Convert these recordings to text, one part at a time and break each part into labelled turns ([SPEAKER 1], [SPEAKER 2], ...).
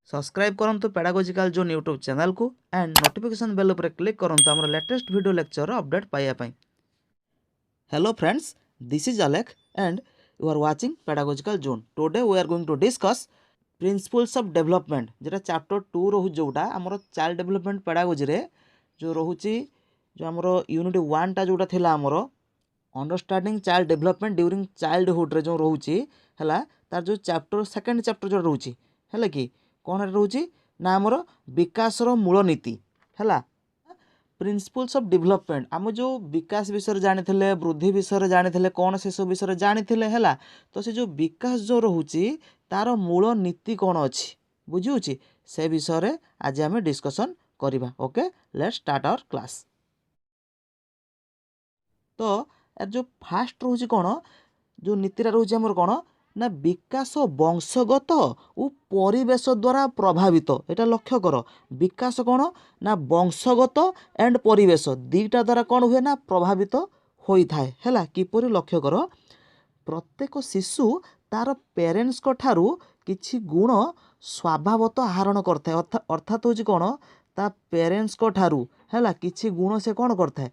[SPEAKER 1] Subscribe करंतु pedagogical zone YouTube channel को and notification bell पर क्लिक करंतु हमर लेटेस्ट वीडियो लेक्चर अपडेट पाइबा पई। Hello friends, this is Alekh and you are watching pedagogical zone. Today we are going to discuss principles of development, जेटा chapter 2 रहू, जोटा हमर चाइल्ड डेवलपमेंट पेडागोजी रे जो रहूची, जो हमर यूनिट 1 टा जोटा थिला हमर understanding child development during childhood रे जो रहूची हला, तार जो चैप्टर सेकंड चैप्टर जो रहूची हला कि कौन रोचे ना आमर विकास मूल नीति है प्रिंसिपल्स ऑफ डेवलपमेंट। आम जो विकास विषय जानी थे, वृद्धि विषय जानी थे, कौन से सब विषय जानी थे है, तो से जो विकास जो रोचे तार मूल नीति कौन अच्छी बुझी से विषय आज आम डिस्कसन करवा। Okay, let's start our class. तो यार जो फास्ट रोचे कौन जो नीतिटा रोचे आमर कौन ना विकास वंशगत और परिवेश द्वारा प्रभावित। एटा लक्ष्य कर, विकास कौन ना वंशगत एंड परिवेश दीटा द्वारा कौन हुए ना प्रभावित होता है। किपरि लक्ष्य कर, प्रत्येक शिशु तार पेरेन्ट्स को ठारू किछि गुण स्वभावत आहरण करता है। अर्थात हूँ कौन ता पेरेन्ट्स को ठारू है किछि गुण से कौन करता है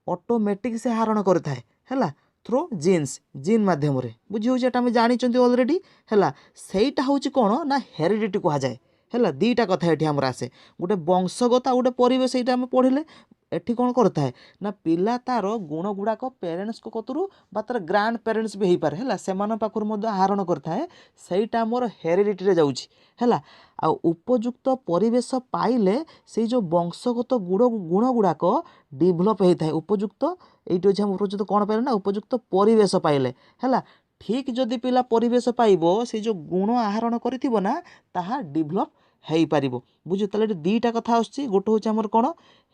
[SPEAKER 1] ऑटोमेटिक से आहरण करता है थ्रो जीन्स जीन मध्यम बुझी हो जानी अलरेडी है। सहीटा हूँ कौन ना हेरिडिटी कह जाए है। दीटा कथा ये आमर आसे, गोटे वंशगत गोटे परिवेश ये पढ़ले एठी कौन करता है ना पिला तार गुण गुड़ाक पेरेन्ट्स को कतरू बा तार ग्रांड पेरेन्ट्स भी हो पारे है, से पाखर आहरण करता है, सहीटा मोर हेरिडिटी जाऊँगी है। आ उपयुक्त परिवेश पाइले से जो वंशगत गुण गुड़ाक डेभलप होता है। उपयुक्त ये उपयुक्त कौन पाइले ना उपयुक्त परिवेश पाइले है। ठीक जदि पिला परिवेश पाइब से जो गुण आहरण करिथिबो ना ताहा डेभलप हो पार बुझ। ताले दीटा कथा आसुची, गोटे हूँ आमर कौन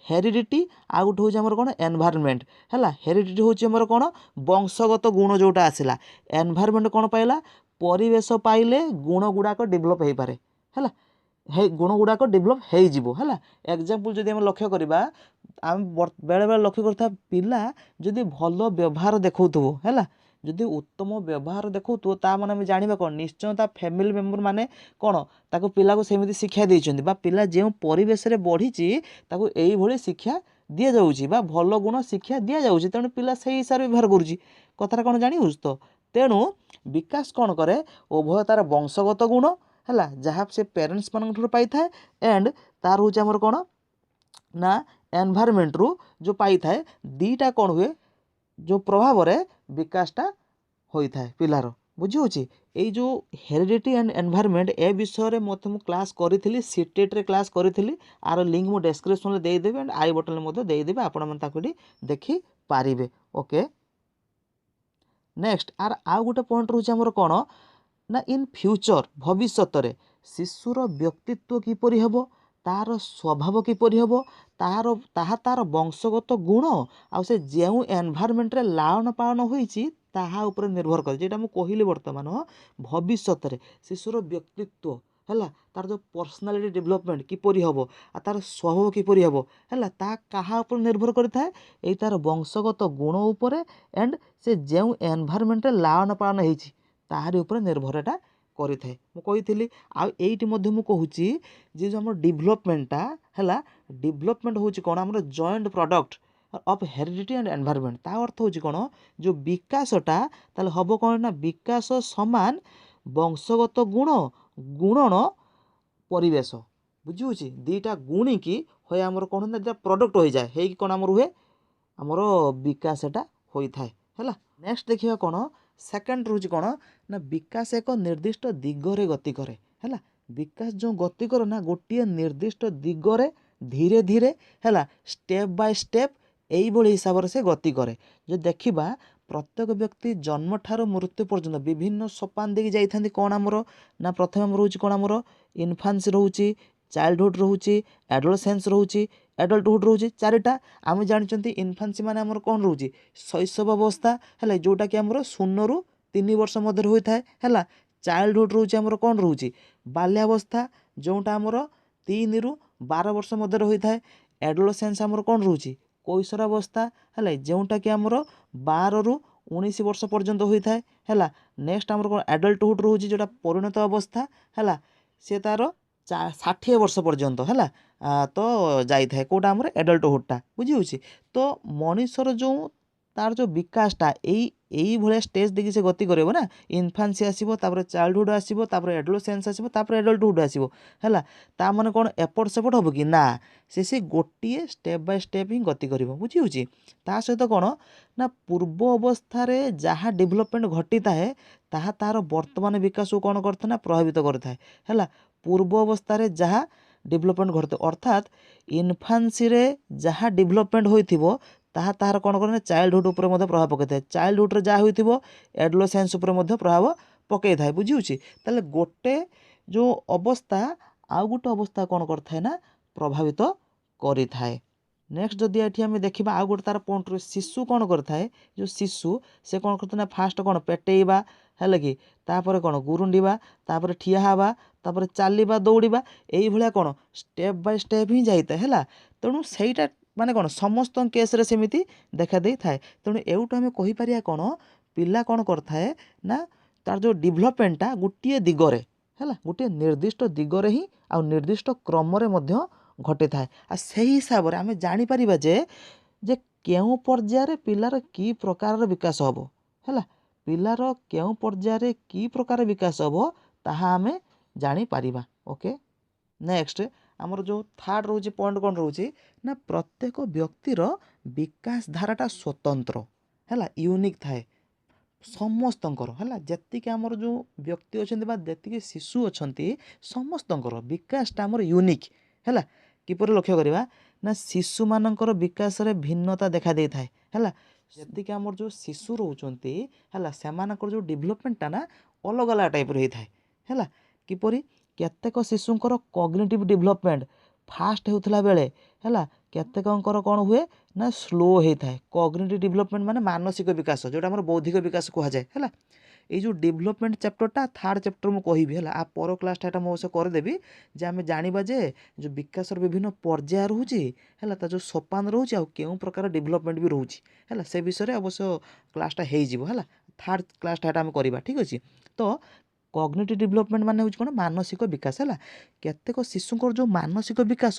[SPEAKER 1] हेरिडिटी आ गोटे हूँ आमर कौन एनवायरनमेंट है। हेरिडिटी हूँ आमर कौन वंशगत गुण जोटा आसला, एनवायरनमेंट कौन पाइला परिवेश पाइले गुण गुड़ाक डेभलप हो पारे है, गुण गुड़ाक डेभलप है। एग्जांपल जदि आम लक्ष्य करवा, आम बेले बेले लक्ष्य करता पिला जदि भल व्यवहार देखौथबो है, जदि उत्तम व्यवहार देखौथबो ता माने आम जानिबा कौन निश्चय ता फैमिली मेंबर माने कौन ताको पिला को सेमिति शिक्षा देइछन्ति बा पिला जे परिवेश रे बढ़ीची ताको एई भली शिक्षा दिया जाउची बा भल गुण शिक्षा दिया जाउची, तेणु पिला सही हिसाब रे व्यवहार करूची। कथाटा कौन जानी हुस तो, तेणु विकास कौन करे उभय तार वंशगत गुण है जहाँ से पेरेन्ट्स मान पाई था एंड तार हूँ आमर कौन ना एनवायरनमेंट रू जो पाई था, दीटा कौन हुए जो प्रभाव रे विकासटा होता है पिलार बुझी होची। ये जो हेरिडिटी एंड एनवायरनमेंट ए विषय में मु क्लास करी सीटेट रे क्लास करी, आर लिंक मु डिस्क्रिप्शन में देदेवि एंड आई बटन में देदेवि, आपण मैंने देखी पारे। ओके, नेक्स्ट आर आउ गोटे पॉइंट रोचे आमर कौन ना इन फ्यूचर भविष्य रे शिशुर व्यक्तित्व किपरि हेबो, तार स्वभाव किपरि हेबो, तार वंशगत गुण आउ से जेउ एनवायरनमेंट रे लालन पालन होईची ताहा ऊपर निर्भर करे। जेटा मु कहली वर्तमान भविष्य रे शिशुर व्यक्तित्व है, तार जो पर्सनालिटी डेवलपमेंट किपरि हेबो आ तार स्वभाव किपरि हेबो है, ता कहा ऊपर निर्भर करता है तार वंशगत गुण उपर एंड से जेउ एनवायरनमेंट रे लालन पालन होईची ताहारी ऊपर निर्भरटा करि थाए। मु कहिथिली आ एइटी मध्ये मु कहूची जे जो हमर डेवलपमेंटटा है, डेवलपमेंट होची कोन हमर joint product of heredity and environment. ता अर्थ होची कोन जो विकासटा ताले हबो कोन ना विकास समान वंशगत गुण गुणन परिवेश बुझी होची, दीटा गुणी की होय हमर कोन ना प्रोडक्ट हो जाए हे कि कोन हमर हुए हमर विकासटा होई थाए है। नेक्स्ट देखिबा कोन सेकंड रोज कौन ना विकास एक निर्दिष्ट दिगरे गति करे है। विकास जो गति कर ना गोटे निर्दिष्ट दिगरे धीरे धीरे है स्टेप बाय स्टेप यही हिसाब से गति करे। जो देखा प्रत्येक व्यक्ति जन्म ठार मृत्यु पर्यंत विभिन्न सोपान देखी जाइथांती कौन आमर ना प्रथम आम रोचे कौन आमर इनफान्सी रोचे, चाइल्डहुड रोचे, एडोलसेंस रोचे, एडल्टहुड रोचे, चारिटा आम जानते। इनफान्सी माने आमर कौन रोचे शैशव अवस्था है जोटा कि आमर 0 ରୁ 3 वर्ष मध्य होता है। चाइल्डहुड रोचे आमर कौन रोचे बाल्यावस्था जोटा आमर 3 ରୁ 12 वर्ष मध्य होता है। एडोलसेंस आमर कौन रोचे कैशोरावस्था है जोटा कि आमर 12 ରୁ 19 वर्ष पर्यंत होता है। नेक्स्ट आमर कौन एडल्टहुड रोचे जोटा परिणत अवस्था है, सी तार ଷାଠିଏ ବର୍ଷ ପର୍ଯ୍ୟନ୍ତ ହେଲା ତ ଯାଇଥାଏ କେଉଁଟା ଆମର ଏଡଲ୍ଟହୁଡ଼ଟା ବୁଝିହେଉଛି। ତ ମଣିଷର ଯେଉଁ ତାର ଯେଉଁ ବିକାଶଟା ଏଇଭଳିଆ ଷ୍ଟେଜ୍ ଦେଇକି ସେ ଗତି କରିବ ନା। ଇନଫାନ୍ସି ଆସିବ, ତାପରେ ଚାଇଲ୍ଡହୁଡ଼ ଆସିବ, ତାପରେ ଏଡୋଲେସେନ୍ସ ଆସିବ, ତାପରେ ଏଡଲ୍ଟହୁଡ଼ ଆସିବ ହେଲା। ତା ମାନେ କ'ଣ ଏପଟ ସେପଟ ହେବ କି ନା, ସେ ଗୋଟିଏ ଷ୍ଟେପ୍ ବାଇ ଷ୍ଟେପ୍ ହିଁ ଗତି କରିବ ବୁଝିହେଉଛି। ତା ସହିତ କ'ଣ ନା ପୂର୍ବ ଅବସ୍ଥାରେ ଯାହା ଡେଭଲପମେଣ୍ଟ ଘଟିଥାଏ ତାହା ତାହାର ବର୍ତ୍ତମାନ ବିକାଶକୁ କ'ଣ କରିଥାଏ ନା ପ୍ରଭାବିତ କରିଥାଏ ହେଲା। ପୂର୍ବ ଅବସ୍ଥାରେ ଯାହା ଡେଭଲପମେଣ୍ଟ ଘଟିଥାଏ ଅର୍ଥାତ୍ ଇନଫାନ୍ସିରେ ଯାହା ଡେଭଲପମେଣ୍ଟ ହୋଇଥିବ ତାହା ତାହାର କ'ଣ କରେ ନା ଚାଇଲ୍ଡହୁଡ଼ ଉପରେ ମଧ୍ୟ ପ୍ରଭାବ ପକାଇଥାଏ। ଚାଇଲ୍ଡହୁଡ଼ରେ ଯାହା ହୋଇଥିବ ଏଡୋଲେସେନ୍ସ ଉପରେ ମଧ୍ୟ ପ୍ରଭାବ ପକାଇଥାଏ ବୁଝିହେଉଛି। ତାହେଲେ ଗୋଟେ ଯେଉଁ ଅବସ୍ଥା ଆଉ ଗୋଟେ ଅବସ୍ଥା କ'ଣ କରିଥାଏ ନା ପ୍ରଭାବିତ କରିଥାଏ। ନେକ୍ସଟ ଯଦି ଏଠି ଆମେ ଦେଖିବା ଆଉ ଗୋଟେ ତାର ପଏଣ୍ଟରୁ ଶିଶୁ କ'ଣ କରିଥାଏ, ଯେଉଁ ଶିଶୁ ସେ କ'ଣ କରିଥାଏ ନା ଫାଷ୍ଟ କ'ଣ ପେଟେଇବା ହେଲା କି, ତାପରେ କ'ଣ ଗୁରୁଣ୍ଡିବା, ତାପରେ ଠିଆ ହେବା, ତାପରେ ଚାଲିବା ଦୌଡ଼ିବା, ଏଇଭଳିଆ କ'ଣ ଷ୍ଟେପ୍ ବାଇ ଷ୍ଟେପ୍ ହିଁ ଯାଇଥାଏ ହେଲା। ତେଣୁ ସେଇଟା ମାନେ କ'ଣ ସମସ୍ତଙ୍କ କେସ୍ରେ ସେମିତି ଦେଖା ଦେଇଥାଏ। ତେଣୁ ଏଇଠୁ ଆମେ କହିପାରିବା କ'ଣ ପିଲା କ'ଣ କରିଥାଏ ନା ତାର ଯେଉଁ ଡେଭଲପମେଣ୍ଟଟା ଗୋଟିଏ ଦିଗରେ ହେଲା, ଗୋଟିଏ ନିର୍ଦ୍ଦିଷ୍ଟ ଦିଗରେ ହିଁ ଆଉ ନିର୍ଦ୍ଦିଷ୍ଟ କ୍ରମରେ ମଧ୍ୟ ଘଟିଥାଏ। ଆଉ ସେହି ହିସାବରେ ଆମେ ଜାଣିପାରିବା ଯେ କେଉଁ ପର୍ଯ୍ୟାୟରେ ପିଲାର କି ପ୍ରକାରର ବିକାଶ ହେବ ହେଲା। ପିଲାର କେଉଁ ପର୍ଯ୍ୟାୟରେ କି ପ୍ରକାର ବିକାଶ ହେବ ତାହା ଆମେ ଜାଣିପାରିବା। ଓକେ, ନେକ୍ସଟ ଆମର ଯେଉଁ ଥାର୍ଡ଼ ରହୁଛି ପଏଣ୍ଟ କ'ଣ ରହୁଛି ନା ପ୍ରତ୍ୟେକ ବ୍ୟକ୍ତିର ବିକାଶ ଧାରାଟା ସ୍ୱତନ୍ତ୍ର ହେଲା, ୟୁନିକ୍ ଥାଏ ସମସ୍ତଙ୍କର ହେଲା। ଯେତିକି ଆମର ଯେଉଁ ବ୍ୟକ୍ତି ଅଛନ୍ତି ବା ଯେତିକି ଶିଶୁ ଅଛନ୍ତି ସମସ୍ତଙ୍କର ବିକାଶଟା ଆମର ୟୁନିକ୍ ହେଲା। କିପରି ଲକ୍ଷ୍ୟ କରିବା ନା ଶିଶୁମାନଙ୍କର ବିକାଶରେ ଭିନ୍ନତା ଦେଖା ଦେଇଥାଏ ହେଲା। ଯେତିକି ଆମର ଯେଉଁ ଶିଶୁ ରହୁଛନ୍ତି ହେଲା ସେମାନଙ୍କର ଯେଉଁ ଡେଭଲପମେଣ୍ଟଟା ନା ଅଲଗା ଅଲଗା ଟାଇପ୍ର ହେଇଥାଏ ହେଲା। କିପରି କେତେକ ଶିଶୁଙ୍କର କଗ୍ନିଟିଭ୍ ଡେଭଲପମେଣ୍ଟ ଫାଷ୍ଟ ହେଉଥିଲା ବେଳେ ହେଲା, କେତେକଙ୍କର କ'ଣ ହୁଏ ନା ସ୍ଲୋ ହେଇଥାଏ। କଗ୍ନିଟିଭ୍ ଡେଭଲପମେଣ୍ଟ ମାନେ ମାନସିକ ବିକାଶ, ଯେଉଁଟା ଆମର ବୌଦ୍ଧିକ ବିକାଶ କୁହାଯାଏ ହେଲା। ଏଇ ଯେଉଁ ଡେଭଲପମେଣ୍ଟ ଚାପ୍ଟରଟା ଥାର୍ଡ଼ ଚାପ୍ଟର ମୁଁ କହିବି ହେଲା, ଆ ପର କ୍ଲାସ୍ଟା ଏଇଟା ମୋ ସହ କରିଦେବି ଯେ ଆମେ ଜାଣିବା ଯେ ଯେଉଁ ବିକାଶର ବିଭିନ୍ନ ପର୍ଯ୍ୟାୟ ରହୁଛି ହେଲା, ତା ଯେଉଁ ସୋପାନ ରହୁଛି ଆଉ କେଉଁ ପ୍ରକାର ଡେଭଲପମେଣ୍ଟ ବି ରହୁଛି ହେଲା, ସେ ବିଷୟରେ ଅବଶ୍ୟ କ୍ଲାସ୍ଟା ହେଇଯିବ ହେଲା। ଥାର୍ଡ଼ କ୍ଲାସ୍ଟା ଏଇଟା ଆମେ କରିବା ଠିକ୍ ଅଛି। ତ କଗ୍ନିଟିଭ୍ ଡେଭଲପମେଣ୍ଟ ମାନେ ହେଉଛି କ'ଣ ମାନସିକ ବିକାଶ ହେଲା। କେତେକ ଶିଶୁଙ୍କର ଯେଉଁ ମାନସିକ ବିକାଶ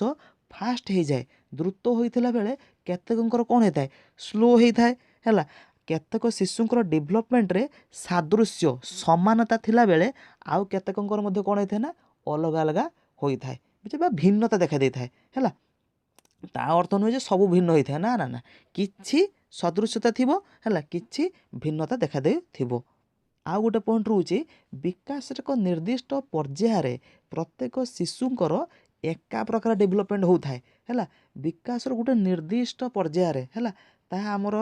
[SPEAKER 1] ଫାଷ୍ଟ ହେଇଯାଏ, ଦ୍ରୁତ ହୋଇଥିଲା ବେଳେ କେତେକଙ୍କର କ'ଣ ହେଇଥାଏ ସ୍ଲୋ ହେଇଥାଏ ହେଲା। କେତେକ ଶିଶୁଙ୍କର ଡେଭଲପମେଣ୍ଟରେ ସାଦୃଶ୍ୟ ସମାନତା ଥିଲାବେଳେ ଆଉ କେତେକଙ୍କର ମଧ୍ୟ କ'ଣ ହେଇଥାଏ ନା ଅଲଗା ଅଲଗା ହୋଇଥାଏ ବା ଭିନ୍ନତା ଦେଖା ଦେଇଥାଏ ହେଲା। ତା ଅର୍ଥ ନୁହେଁ ଯେ ସବୁ ଭିନ୍ନ ହୋଇଥାଏ, ନା ନା ନା, କିଛି ସଦୃଶ୍ୟତା ଥିବ ହେଲା, କିଛି ଭିନ୍ନତା ଦେଖା ଦେଇଥିବ। ଆଉ ଗୋଟେ ପଏଣ୍ଟ ରହୁଛି ବିକାଶର ଏକ ନିର୍ଦ୍ଦିଷ୍ଟ ପର୍ଯ୍ୟାୟରେ ପ୍ରତ୍ୟେକ ଶିଶୁଙ୍କର ଏକା ପ୍ରକାର ଡେଭଲପମେଣ୍ଟ ହେଉଥାଏ ହେଲା। ବିକାଶର ଗୋଟେ ନିର୍ଦ୍ଦିଷ୍ଟ ପର୍ଯ୍ୟାୟରେ ହେଲା, ତାହା ଆମର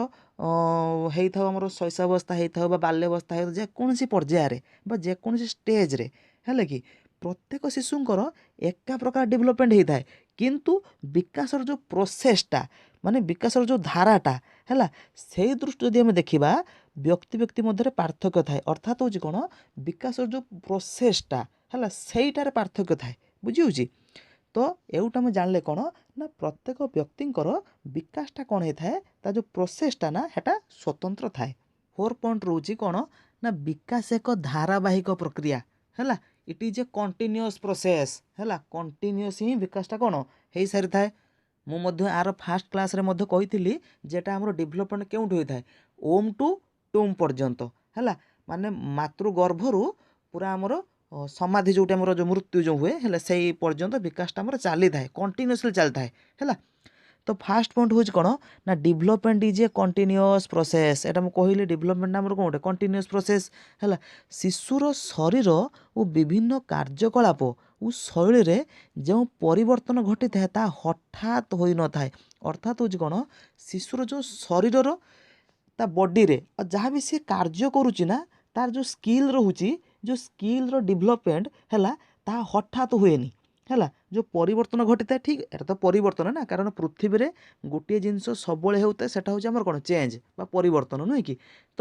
[SPEAKER 1] ହେଇଥାଉ ଆମର ଶୈଶବାବସ୍ଥା ହେଇଥାଉ ବା ବାଲ୍ୟାବସ୍ଥା ହେଇଥାଉ, ଯେକୌଣସି ପର୍ଯ୍ୟାୟରେ ବା ଯେକୌଣସି ଷ୍ଟେଜ୍ରେ ହେଲା କି ପ୍ରତ୍ୟେକ ଶିଶୁଙ୍କର ଏକା ପ୍ରକାର ଡେଭଲପମେଣ୍ଟ ହେଇଥାଏ। କିନ୍ତୁ ବିକାଶର ଯେଉଁ ପ୍ରୋସେସଟା ମାନେ ବିକାଶର ଯେଉଁ ଧାରାଟା ହେଲା, ସେଇ ଦୃଷ୍ଟି ଯଦି ଆମେ ଦେଖିବା ବ୍ୟକ୍ତି ବ୍ୟକ୍ତି ମଧ୍ୟରେ ପାର୍ଥକ୍ୟ ଥାଏ। ଅର୍ଥାତ୍ ହେଉଛି କ'ଣ ବିକାଶର ଯେଉଁ ପ୍ରୋସେସଟା ହେଲା ସେଇଟାରେ ପାର୍ଥକ୍ୟ ଥାଏ ବୁଝିହେଉଛି। ତ ଏଇଟା ଆମେ ଜାଣିଲେ କ'ଣ ନା ପ୍ରତ୍ୟେକ ବ୍ୟକ୍ତିଙ୍କର ବିକାଶଟା କ'ଣ ହେଇଥାଏ, ତା ଯେଉଁ ପ୍ରୋସେସଟା ନା ସେଟା ସ୍ୱତନ୍ତ୍ର ଥାଏ। ଫୋର୍ ପଏଣ୍ଟ ରହୁଛି କ'ଣ ନା ବିକାଶ ଏକ ଧାରାବାହିକ ପ୍ରକ୍ରିୟା ହେଲା। It is a continuous process ହେଲା। କଣ୍ଟିନ୍ୟୁଅସ୍ ହିଁ ବିକାଶଟା କ'ଣ ହେଇସାରିଥାଏ। ମୁଁ ମଧ୍ୟ ଆର ଫାର୍ଷ୍ଟ କ୍ଲାସ୍ରେ ମଧ୍ୟ କହିଥିଲି ଯେଟା ଆମର ଡେଭଲପମେଣ୍ଟ କେଉଁଠୁ ହୋଇଥାଏ, ଓମ୍ ଟୁ ଟୁମ୍ ପର୍ଯ୍ୟନ୍ତ ହେଲା। ମାନେ ମାତୃଗର୍ଭରୁ ପୁରା ଆମର ସମାଧି ଯେଉଁଟା ଆମର ଯେଉଁ ମୃତ୍ୟୁ ଯେଉଁ ହୁଏ ହେଲା ସେଇ ପର୍ଯ୍ୟନ୍ତ ବିକାଶଟା ଆମର ଚାଲିଥାଏ, କଣ୍ଟିନ୍ୟୁଅସଲି ଚାଲିଥାଏ ହେଲା। ତ ଫାର୍ଷ୍ଟ ପଏଣ୍ଟ ହେଉଛି କ'ଣ ନା development is a continuous process. ଏଇଟା ମୁଁ କହିଲି ଡେଭଲପମେଣ୍ଟ ଆମର କ'ଣ ଗୋଟେ କଣ୍ଟିନ୍ୟୁଅସ୍ ପ୍ରୋସେସ୍ ହେଲା। ଶିଶୁର ଶରୀର ଓ ବିଭିନ୍ନ କାର୍ଯ୍ୟକଳାପ ଓ ଶୈଳୀରେ ଯେଉଁ ପରିବର୍ତ୍ତନ ଘଟିଥାଏ ତାହା ହଠାତ୍ ହୋଇନଥାଏ। ଅର୍ଥାତ୍ ହେଉଛି କ'ଣ ଶିଶୁର ଯେଉଁ ଶରୀରର ତା ବଡ଼ିରେ ଆଉ ଯାହା ବି ସେ କାର୍ଯ୍ୟ କରୁଛି ନା ତାର ଯେଉଁ ସ୍କିଲ୍ ରହୁଛି, ଯେଉଁ ସ୍କିଲ୍ର ଡେଭଲପମେଣ୍ଟ ହେଲା ତାହା ହଠାତ୍ ହୁଏନି ହେଲା। ଯେଉଁ ପରିବର୍ତ୍ତନ ଘଟିଥାଏ ଠିକ୍ ଏଟା ତ ପରିବର୍ତ୍ତନ ନା, କାରଣ ପୃଥିବୀରେ ଗୋଟିଏ ଜିନିଷ ସବୁବେଳେ ହେଉଥାଏ ସେଟା ହେଉଛି ଆମର କ'ଣ ଚେଞ୍ଜ ବା ପରିବର୍ତ୍ତନ ନୁହେଁ କି। ତ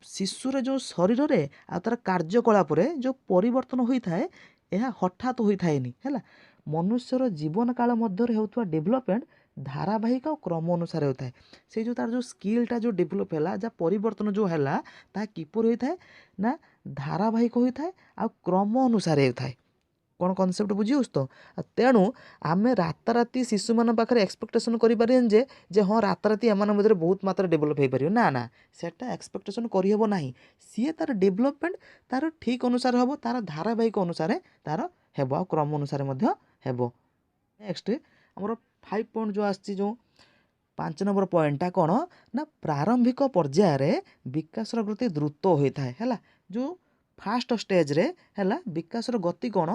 [SPEAKER 1] ଶିଶୁର ଯେଉଁ ଶରୀରରେ ଆଉ ତାର କାର୍ଯ୍ୟକଳାପରେ ଯେଉଁ ପରିବର୍ତ୍ତନ ହୋଇଥାଏ ଏହା ହଠାତ୍ ହୋଇଥାଏନି ହେଲା। ମନୁଷ୍ୟର ଜୀବନ କାଳ ମଧ୍ୟରେ ହେଉଥିବା ଡେଭଲପମେଣ୍ଟ ଧାରାବାହିକ ଆଉ କ୍ରମ ଅନୁସାରେ ହେଉଥାଏ। ସେଇ ଯେଉଁ ତାର ଯେଉଁ ସ୍କିଲ୍ଟା ଯେଉଁ ଡେଭଲପ୍ ହେଲା, ଯାହା ପରିବର୍ତ୍ତନ ଯେଉଁ ହେଲା ତାହା କିପରି ହୋଇଥାଏ ନା ଧାରାବାହିକ ହୋଇଥାଏ ଆଉ କ୍ରମ ଅନୁସାରେ ହେଉଥାଏ। कौन कनसेप्ट बुझीउस तो तेणु आम राताराति शिशु मान पाखे एक्सपेक्टेशन करें जे हाँ राताराति एम मध्य बहुत मात्रा डेभलप हो पार ना ना सेटा एक्सपेक्टेशन करहब ना सी तार डेभलपमेंट तार ठीक अनुसार हम तार धारावाहिक अनुसार तार हेब क्रम अनुसार हेब। नेक्स्ट आमर 5 पॉइंट जो आसी जो 5 नंबर पॉइंटा कौन ना प्रारंभिक पर्यायर विकास गति द्रुत होता है जो फास्ट स्टेज रे है विकास गति कौन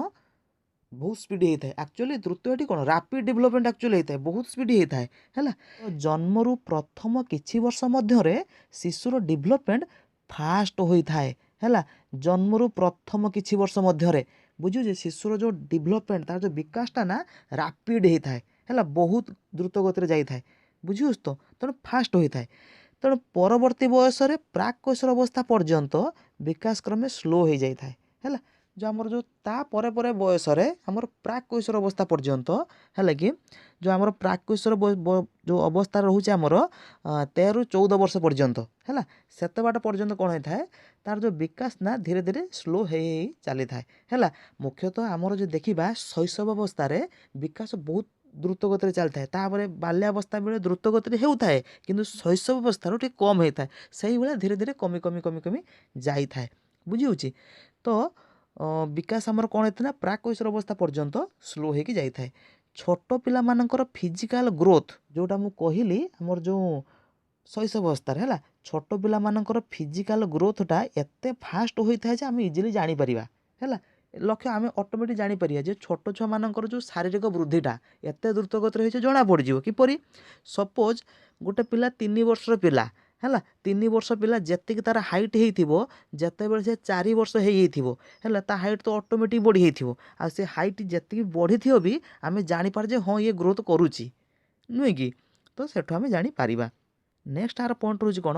[SPEAKER 1] बहुत स्पीड होता है एक्चुअली द्रुत ये कौन रैपिड डेवलपमेंट एक्चुअली होता है बहुत स्पीड होता है तो जन्मरू प्रथम किछि वर्ष मध्य शिशुर डेवलपमेंट फास्ट होता है जन्मरू प्रथम किछि वर्ष मध्य बुझे शिशुर जो डेवलपमेंट तार जो विकासटा ना रैपिड होता है बहुत द्रुत गति जाता है बुझे तो तेणु फास्ट होता है तेणु परवर्ती बयस प्राक कैशोर अवस्था पर्यंत विकास क्रमे स्लो हो जाता है जो आमर जो ता परे परे बयस आमर प्राक कैशोर अवस्था पर्यंत है कि जो आमर प्राक कैशोर जो अवस्था रोचे आमर 13 ରୁ 14 वर्ष पर्यंत है सेत बाट पर्यंत कौन होता है तार जो विकास ना धीरे धीरे स्लो हो चली है मुख्यतः आमर जो देखा शैशव अवस्था विकास बहुत द्रुत गति चलता है बाल्यावस्था बेले द्रुत गति होता है किंतु शैशव अवस्था टे कम होता है से भाई धीरे धीरे कमी कमी कमी कमी जाए बुझी तो विकास आमर कौन होता है प्राक कैशोर अवस्था पर्यंत स्लो हो जाए छोट पिला मानकर फिजिकल ग्रोथ जोटा मु कहली आमर जो शैशव अवस्था है छोट पिला मानकर फिजिकल ग्रोथटा एते फास्ट होता है आम इजिली जापर है लक्ष्य आम ऑटोमेटिक जापर जे छोट छुआ मानकर जो शारीरिक वृद्धिटा एत द्रुत गति होती जना पड़ किपरि सपोज गोटे पिला 3 वर्षर पिला है 3 वर्ष पिला जी तार हाइट हो जिते से 4 वर्ष है ता हाइट तो ऑटोमेटिक बढ़ी आ से हाइट जी बढ़ी थी भी आम जापर हाँ ये ग्रोथ करुच्ची नुहे कि तो सेठू आम जापर। नेक्स्ट आर पॉइंट रोज कौन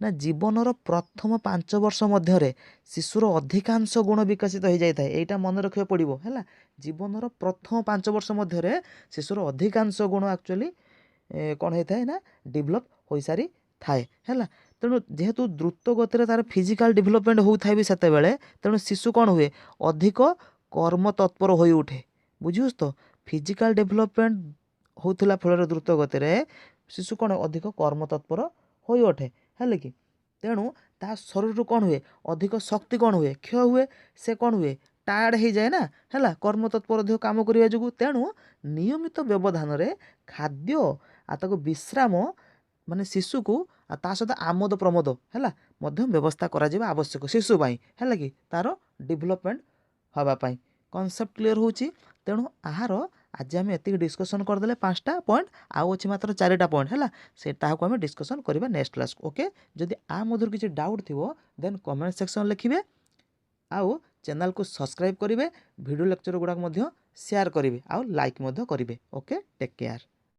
[SPEAKER 1] ना जीवनर प्रथम 5 वर्ष मध्य शिशुर अधिकांश गुण विकसित हो जाता है यहाँ मन रखा पड़ो है जीवनर प्रथम 5 वर्ष मध्य शिशुर अधिकांश गुण एक्चुअली कौन होता है ना डेभलप हो सारी थाए है तेणु जेहेतु द्रुत गति तार फिजिकल डेभलपमेंट होता है भी सेते बेले तेणु शिशु कौन हुए अधिक कर्म तत्पर हो उठे बुझुस तो फिजिकल डेभलपमेंट होता फल द्रुत गति शिशु कौन अधिक कर्म तत्पर हो उठे है कि तेणु ता शरीर कौन हुए अधिक शक्ति कौन हुए क्षय हुए से कौन हुए टायर्ड हो जाए ना है कर्म तत्पर अधिक काम करने जो तेणु नियमित व्यवधान रे खाद्य आ विश्राम माने शिशु को ता सहित आमोद प्रमोद है व्यवस्था करा आवश्यक शिशुपाई है कि तार डेभलपमेंट हाँपाई कनसेप्ट क्लीयर होची तेणु आहार आज आम एति डिस्कसन करदे 5टा पॉइंट आउ अच्छी मात्र 4टा पॉइंट है से आम डिस्कसन करवा नेक्स्ट क्लास ओके जदि आ मधुर किसी डाउट थी देन कमेंट सेक्शन लिखिए आउ चैनल को सब्सक्राइब करेंगे वीडियो लेक्चर गुड़ाक शेयर करेंगे आउ लाइक करेंगे ओके टेक केयर।